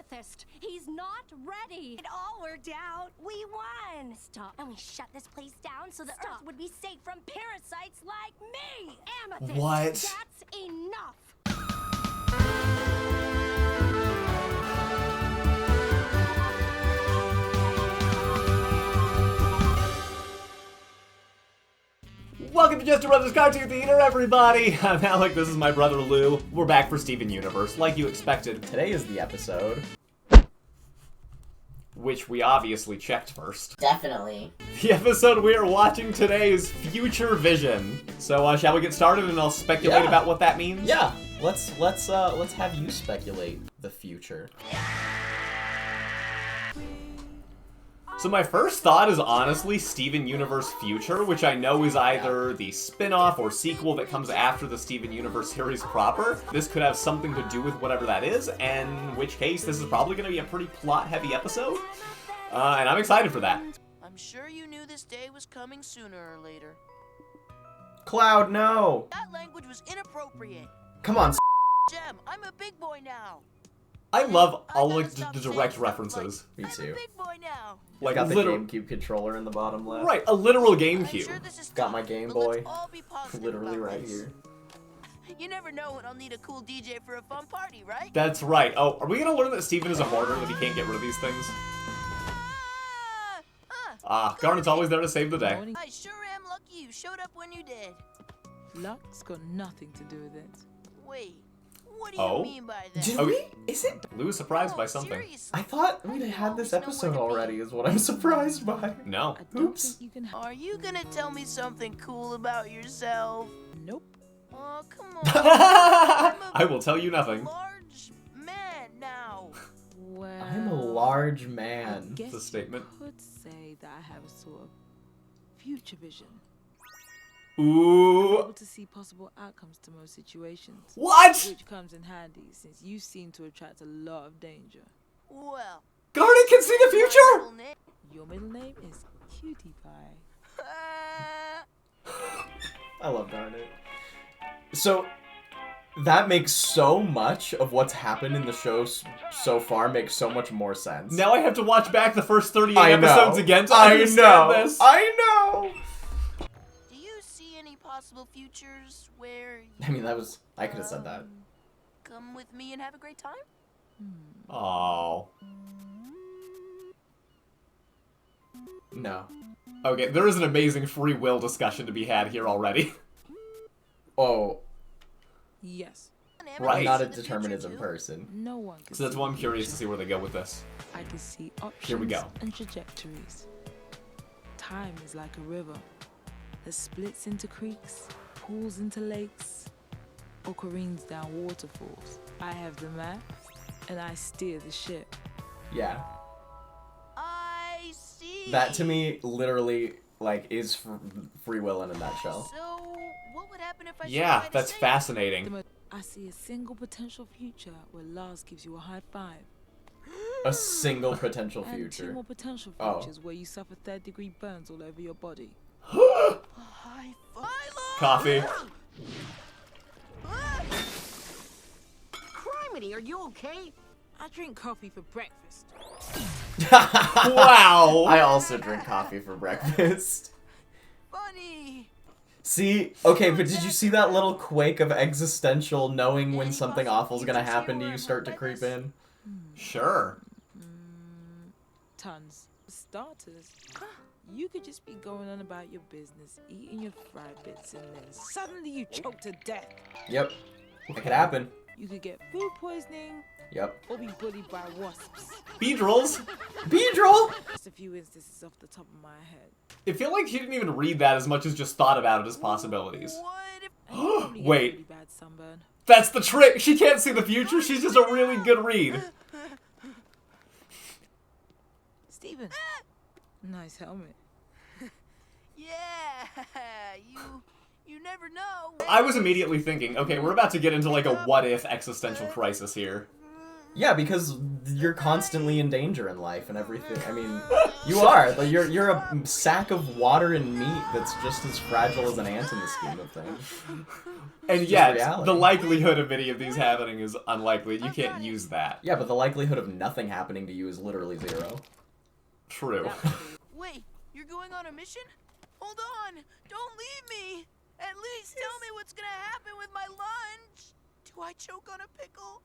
Amethyst. He's not ready. It all worked out. We won. Stop. And we shut this place down so the Earth would be safe from parasites like me. Amethyst. What? That's enough. Welcome to Jesters Cartoon Theater, everybody! I'm Alec, this is my brother Lou. We're back for Steven Universe, like you expected. Today is the episode, which we obviously checked first. Definitely. The episode we are watching today is Future Vision. So, shall we get started and I'll speculate about what that means? Yeah, let's have you speculate the future. So my first thought is honestly Steven Universe Future, which I know is either the spin-off or sequel that comes after the Steven Universe series proper. This could have something to do with whatever that is, and in which case this is probably going to be a pretty plot-heavy episode. And I'm excited for that. I'm sure you knew this day was coming sooner or later. Cloud, no! That language was inappropriate. Come on, Gem, I'm a big boy now. I love all like the direct references. Me too. I'm a big boy now. Like Got the literal, GameCube controller in the bottom left. right? A literal I'm GameCube. sure this is Got tough, my Game but let's Boy. all be positive Literally about right this. here. You never know when I'll need a cool DJ for a fun party, right? That's right. Oh, are we gonna learn that Steven is a hoarder and that he can't get rid of these things? Garnet's always there to save the day. I sure am lucky you showed up when you did. Luck's got nothing to do with it. Wait, what do you Oh? mean by that? Did Oh, we? Is it? Lou is surprised No, by something. seriously. I thought we'd had this episode already, is what I'm surprised by. No. I don't Oops. think you can. Are you gonna tell me something cool about yourself? Nope. Oh, come on. I will tell you nothing. Large man now. Well, I'm a large I man. guess It's a statement. you could say that I have a sort of future vision. Ooh. Able to see possible outcomes to most situations. What? Which comes in handy since you seem to attract a lot of danger. Well, Garnet can see the future? middle name- Your middle name is Cutie Pie. I love Garnet. So, that makes so much of what's happened in the show so far makes so much more sense. Now I have to watch back the first 38 I know. episodes again to I understand know. this. I know. Do you see any possible futures where you, I mean, I could have said that. come with me and have a great time? Oh. No. Okay, there is an amazing free will discussion to be had here already. Oh, Yes. Right. I'm not a The future determinism too? person. No one can So that's see why I'm the curious to future. see where they go with this. I can see options Here we go. and trajectories. Time is like a river that splits into creeks, pools into lakes, or careens down waterfalls. I have the map, and I steer the ship. Yeah. I see. That to me, literally, like, is free will in a nutshell. So, what would happen if I Yeah, should try to that's save fascinating. I see a single potential future where Lars gives you a high five. A single potential And two future. more potential Oh. futures where you suffer third-degree burns all over your body. High five? Coffee. Criminy, are you okay? I drink coffee for breakfast. Wow. I also drink coffee for breakfast. Funny. See? Okay, but did you see that little quake of existential knowing when something awful's gonna happen to you start to creep in? Sure. Tons. For starters, you could just be going on about your business, eating your fried bits, and then suddenly you choke to death. Yep. It could happen. You could get food poisoning Yep. or be bullied by wasps. Beedrills. Beedrill! Just a few instances off the top of my head. I feel like she didn't even read that as much as just thought about it as possibilities. What if And you probably get Wait. a really bad sunburn. That's the trick. She can't see the future. She's just a really good read. Steven. Nice helmet. Yeah, you never know. I was immediately thinking, okay, we're about to get into like a what-if existential crisis here. Yeah, because you're constantly in danger in life and everything. I mean, you are. Like, you're a sack of water and meat that's just as fragile as an ant in the scheme of things. And It's yet, just reality. the likelihood of any of these happening is unlikely. You can't use that. Yeah, but the likelihood of nothing happening to you is literally 0. True. Wait, you're going on a mission? Hold on! Don't leave me! At least tell me what's gonna happen with my lunch! Do I choke on a pickle?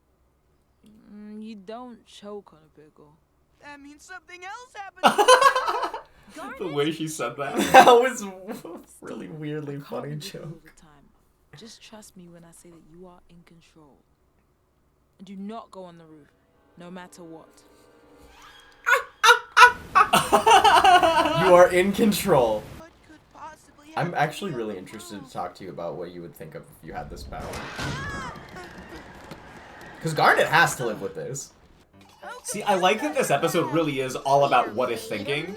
You don't choke on a pickle. That means something else happens! The way she said that. That was a really weirdly Can't funny predict all joke. the time. Just trust me when I say that you are in control. And do not go on the roof, no matter what. You are in control. What could possibly I'm happen actually to really the interested roof? to talk to you about what you would think of if you had this power. Because Garnet has to live with this. See, I like that this episode really is all about what if thinking,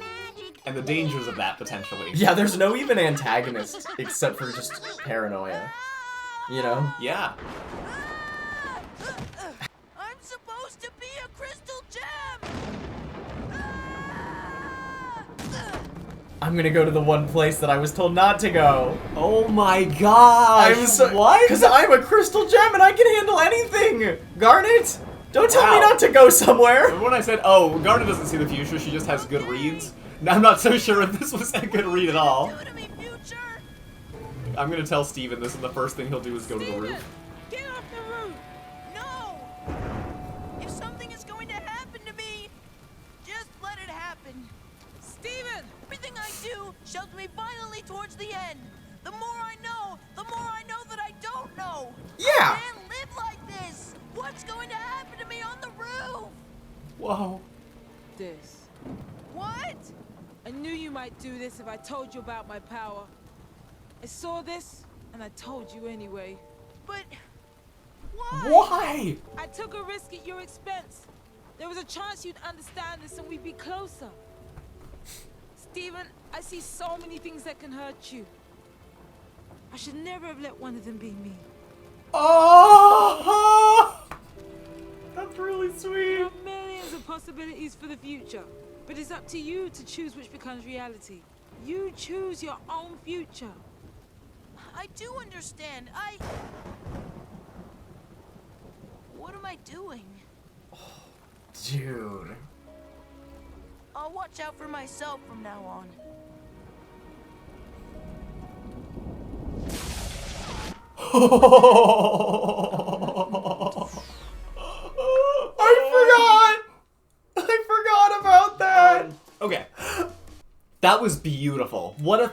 and the dangers of that, potentially. Yeah, there's no even antagonist except for just paranoia. You know? Yeah. I'm supposed to be a crystal gem! I'm gonna go to the one place that I was told not to go. Oh my gosh! What? Because I'm a crystal gem and I can handle anything! Garnet! Don't tell me Wow. not to go somewhere! Remember when I said, oh, Garnet doesn't see the future, she just has good reads? Now I'm not so sure if this was a good read at all. Do it to me, future! I'm gonna tell Steven this, and the first thing he'll do is go to the Steven, roof. get off the roof! No! If something is going to happen to me, just let it happen. Steven! Everything I do shoves me violently towards the end. The more I know that I don't know. Yeah! I can't live like this. What's going to happen to me on the roof? Whoa. This. What? I knew you might do this if I told you about my power. I saw this, and I told you anyway. But why? Why? I took a risk at your expense. There was a chance you'd understand this and we'd be closer. Steven, I see so many things that can hurt you. I should never have let one of them be me. Oh! That's really There sweet. are millions of possibilities for the future, but it's up to you to choose which becomes reality. You choose your own future. I do understand. What am I doing? Dude. I'll watch out for myself from now on. I forgot about that! Okay. That was beautiful. What a Oh my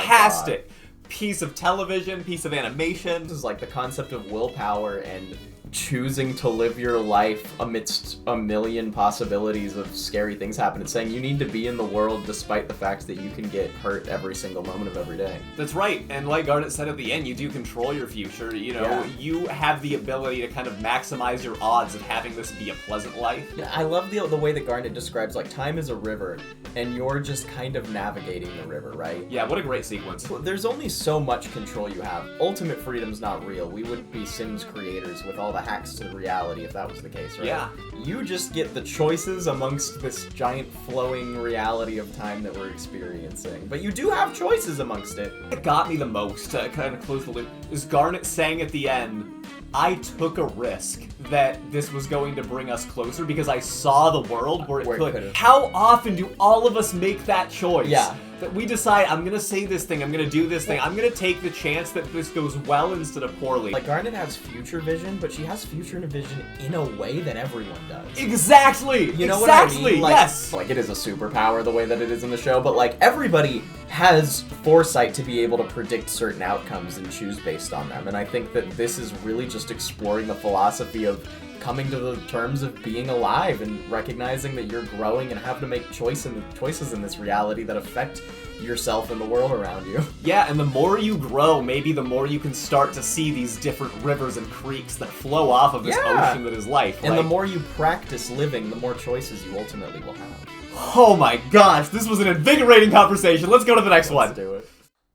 fantastic piece of television, piece of animation. This is like the concept of willpower and choosing to live your life amidst a million possibilities of scary things happen. It's saying you need to be in the world despite the fact that you can get hurt every single moment of every day. That's right, and like Garnet said at the end, you do control your future, you know, Yeah. you have the ability to kind of maximize your odds of having this be a pleasant life. Yeah, I love the way that Garnet describes, like, time is a river, and you're just kind of navigating the river, right? Yeah, what a great sequence. There's only so much control you have. Ultimate freedom's not real. We would be Sims creators with all the hacks to reality if that was the case, right? Yeah. You just get the choices amongst this giant flowing reality of time that we're experiencing. But you do have choices amongst it. What got me the most, to kind of close the loop, is Garnet saying at the end, I took a risk that this was going to bring us closer because I saw the world where it could. could've. How often do all of us make that choice? Yeah. That we decide, I'm gonna say this thing, I'm gonna do this thing, I'm gonna take the chance that this goes well instead of poorly. Like, Garnet has future vision, but she has future vision in a way that everyone does. Exactly! You know exactly, what I mean? Like, yes! Like, it is a superpower the way that it is in the show, but, like, everybody has foresight to be able to predict certain outcomes and choose based on them. And I think that this is really just exploring the philosophy of coming to the terms of being alive and recognizing that you're growing and have to make choices in this reality that affect yourself and the world around you. Yeah, and the more you grow, maybe the more you can start to see these different rivers and creeks that flow off of this Yeah. ocean that is life, And right? the more you practice living, the more choices you ultimately will have. Oh my gosh, this was an invigorating conversation. Let's go to the next one. Let's do it.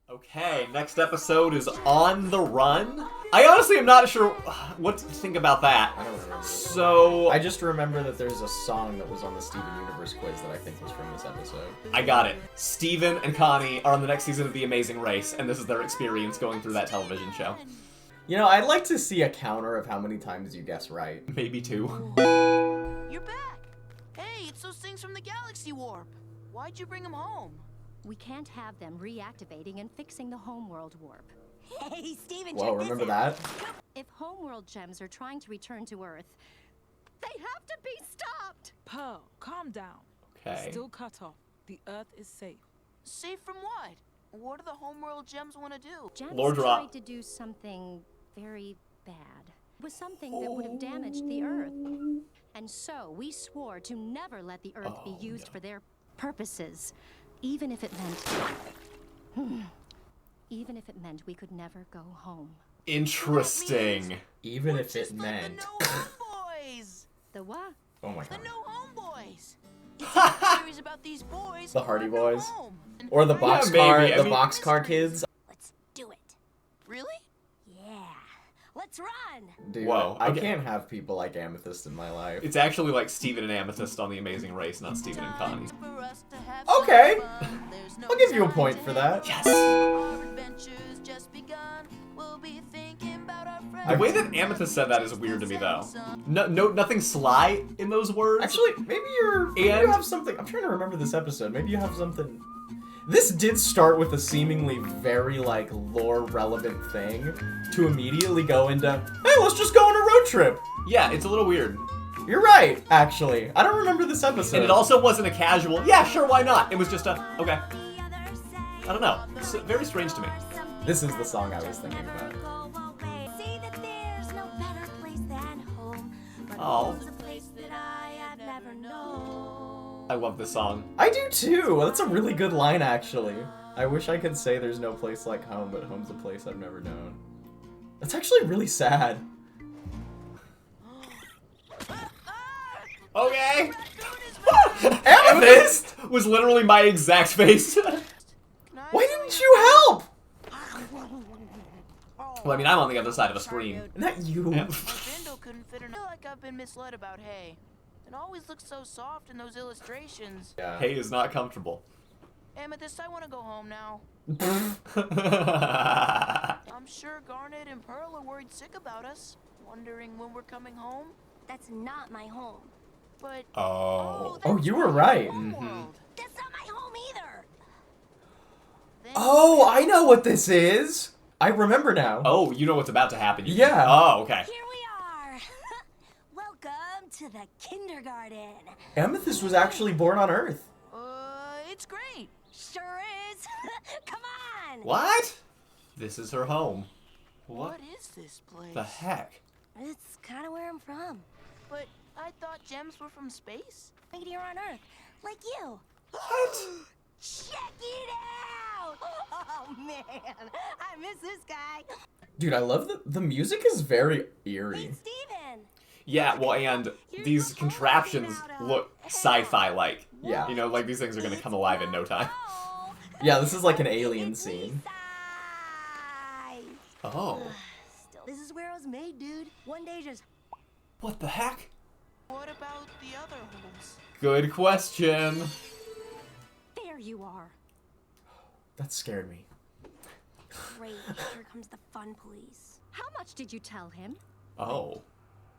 Okay, next episode is On the Run. I honestly am not sure what to think about that. I don't remember. So I just remember that there's a song that was on the Steven Universe quiz that I think was from this episode. I got it. Steven and Connie are on the next season of The Amazing Race, and this is their experience going through that television show. You know, I'd like to see a counter of how many times you guess right. Maybe 2. You're back. Hey, it's those things from the Galaxy Warp. Why'd you bring them home? We can't have them reactivating and fixing the homeworld warp. Hey, Steven, Whoa, check this remember out. that? If homeworld gems are trying to return to Earth, they have to be stopped! Pearl, calm down. Okay. Still cut off. The Earth is safe. Safe from what? What do the homeworld gems want to do? Gems Lord Drop. tried to do something very bad. It was something that would have damaged the Earth. And so we swore to never let the Earth be used for their purposes, even if it meant... even if it meant we could never go home. Interesting. Even We're if it just like meant. the No Homeboys. The what? Oh my The god. No Homeboys. It's a series about these boys. The who Hardy have no Boys? home. Or the Yeah, boxcar, maybe. I the mean- boxcar kids. Let's do it. Really? Yeah. Let's run. Dude, Whoa, I okay. can't have people like Amethyst in my life. It's actually like Steven and Amethyst on The Amazing Race, not Steven and Connie. For us to have Okay. some fun. There's no I'll give you a time point to for that. Yes! Our adventures just begun. We'll be thinking about our friends. The way that Amethyst said that is weird to me, though. No, nothing sly in those words. Actually, maybe you And- have something. I'm trying to remember this episode. Maybe you have something. This did start with a seemingly very, like, lore-relevant thing to immediately go into, hey, let's just go on a road trip. Yeah, it's a little weird. You're right, actually. I don't remember this episode. And it also wasn't a casual, yeah, sure, why not? It was just a, okay. I don't know. It's very strange to me. This is the song I was thinking about. See that there's no better place than home. But Oh. home's a place that I have never known. I love this song. I do too. That's a really good line, actually. I wish I could say there's no place like home, but home's a place I've never known. That's actually really sad. Okay! Amethyst! Was literally my exact face. Why didn't you help? Well, I mean, I'm on the other side of a screen. Not you. Yeah. My Brindle couldn't fit her. I feel like I've been misled about hay. It always looks so soft in those illustrations. Yeah. Hay is not comfortable. Amethyst, I want to go home now. I'm sure Garnet and Pearl are worried sick about us, wondering when we're coming home. That's not my home. But Oh. Oh, that's you were not right. Homeworld. That's not my home either. Then Oh, I know what this is. I remember now. Oh, you know what's about to happen. You Yeah. Oh, okay. Here we are. Welcome to the kindergarten. Amethyst was actually born on Earth. it's great. Sure is. Come on. What? This is her home. What What is this place? the heck? It's kind of where I'm from. But I thought gems were from space. Right here on Earth, like you. What? Check it out! Oh man, I miss this guy. Dude, I love the music is very eerie. Hey, Steven. Yeah, well, and these contraptions look sci-fi like. Yeah. You know, like these things are gonna come alive in no time. Oh, Yeah, this is like an alien scene. Oh. Still, this is where I was made, dude. One day just... What the heck? What about the other holes? Good question. There you are. That scared me. Great, here comes the fun police. How much did you tell him? Oh.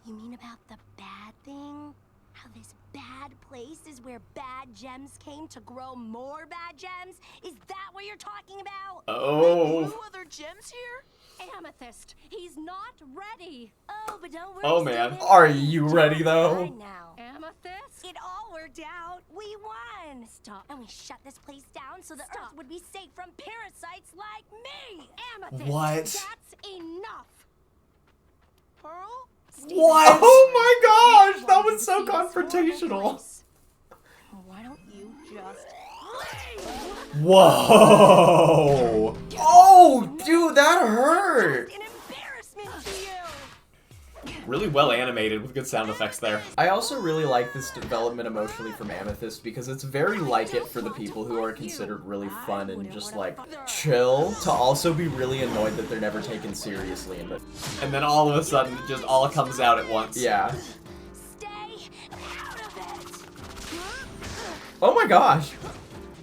You mean about the bad thing? How this bad place is where bad gems came to grow more bad gems? Is that what you're talking about? Oh. Blue other gems here? Amethyst, he's not ready. Oh, but don't worry, Oh, man. Steven. Are you ready, though? Fine now. Amethyst? It all worked out. We won. Stop. And we shut this place down so the Stop. Earth would be safe from parasites like me. Amethyst! What? That's enough! Pearl? What? Oh my gosh, that was so confrontational. Why don't you just... Whoa. Oh, dude, that hurt. An embarrassment to you. Really well animated with good sound effects there. I also really like this development emotionally from Amethyst because it's very like it for the people who are considered really fun and just like chill to also be really annoyed that they're never taken seriously in the. And then all of a sudden, it just all comes out at once. Yeah. Stay out of it. Oh my gosh.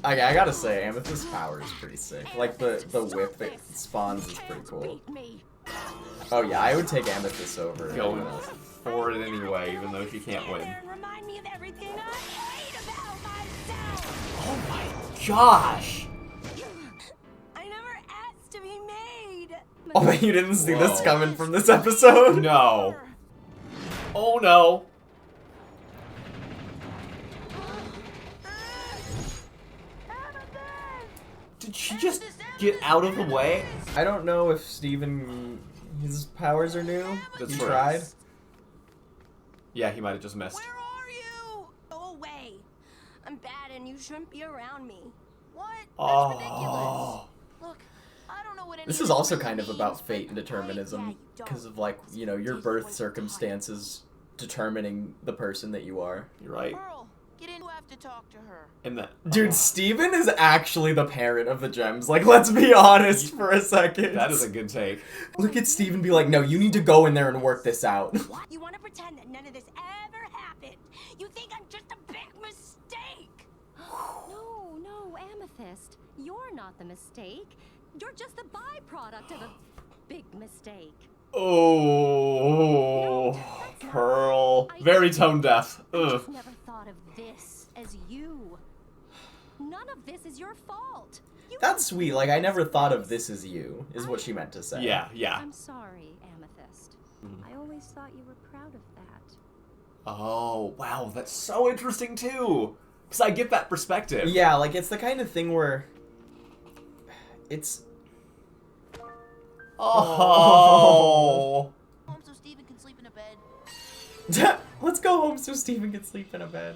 I gotta say, Amethyst's power is pretty sick. Like the whip that spawns is pretty cool. Oh yeah, I would take Amethyst over. Going for it anyway, even though she can't win. Remind me of everything I hate about myself. Oh my gosh! I never asked to be made. Oh, but you didn't see this Whoa. coming from this episode? No. Oh no. Did she just get out of the way? I don't know if Steven, his powers are new. That's He right. tried. Yeah, he might have just missed. Where are you? Go away. I'm bad and you shouldn't be around me. What? That's Oh. ridiculous. Look, I don't know what any This of is also really kind of means, about but fate and determinism, because of like, you know, your birth circumstances determining the person that you are. You're right. Pearl, get in. You have to talk to her. And that. Dude, Steven is actually the parent of the gems. Like, let's be honest for a second. That is a good take. Look at Steven be like, no, you need to go in there and work this out. What? You want to pretend that none of this ever happened? You think I'm just a big mistake? No, Amethyst. You're not the mistake. You're just the byproduct of a big mistake. Oh, Pearl. Very tone deaf. I Ugh. just never thought of this as you. None of this is your fault. You That's sweet. Like, I never thought of this as you, is what she meant to say. Yeah. I'm sorry, Amethyst. I always thought you were proud of that. Oh, wow. That's so interesting, too. Because I get that perspective. Yeah, like, it's the kind of thing where it's... Oh. Home so Steven can sleep in a bed. Let's go home so Steven can sleep in a bed.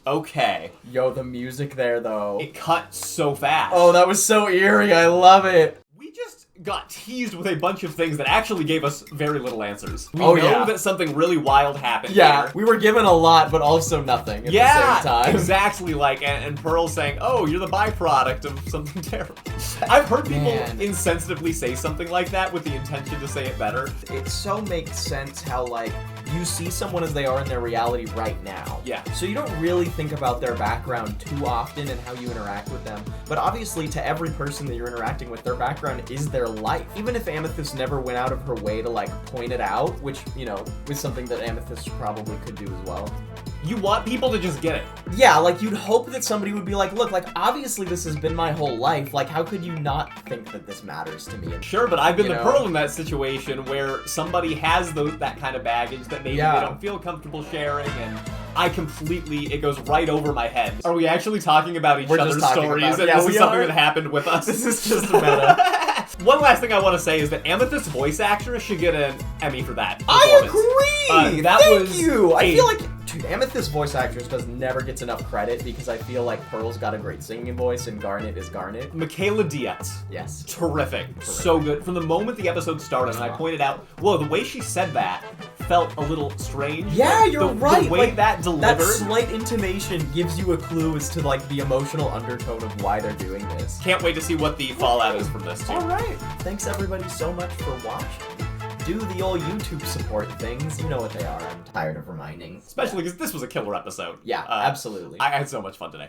Okay. Yo, the music there, though. It cut so fast. Oh, that was so eerie. I love it. We just got teased with a bunch of things that actually gave us very little answers. We Oh, know yeah. that something really wild happened Yeah, here. we were given a lot, but also nothing at the same time. Exactly. Like, and Pearl saying, "Oh, you're the byproduct of something terrible." I've heard people Man. insensitively say something like that with the intention to say it better. It so makes sense how, like, you see someone as they are in their reality right now. Yeah. So you don't really think about their background too often and how you interact with them. But obviously, to every person that you're interacting with, their background is their life. Even if Amethyst never went out of her way to, like, point it out, which, you know, is something that Amethyst probably could do as well. You want people to just get it. Yeah, like, you'd hope that somebody would be like, look, like, obviously this has been my whole life. Like, how could you not think that this matters to me? And Sure, but I've been You the know? Pearl in that situation where somebody has that kind of baggage that maybe Yeah. they don't feel comfortable sharing, and it goes right over my head. Are we actually talking about each We're just other's talking stories, about- and yeah, this we is something are. that happened with us? This is just a meta. One last thing I want to say is that Amethyst's voice actress should get an Emmy for that. I performance. agree! That Thank was you! I a- feel like, dude, Amethyst's voice actress never gets enough credit because I feel like Pearl's got a great singing voice and Garnet is Garnet. Michaela Dietz. Yes. Terrific. So good. From the moment the episode started, and I pointed out, whoa, the way she said that felt a little strange. Yeah, Like, you're the right. The way like, that delivered. That slight intimation gives you a clue as to, like, the emotional undertone of why they're doing this. Can't wait to see what the fallout is from this, too. Alright. Thanks everybody so much for watching. Do the old YouTube support things. You know what they are. I'm tired of reminding. Especially because this was a killer episode. Yeah, absolutely. I had so much fun today.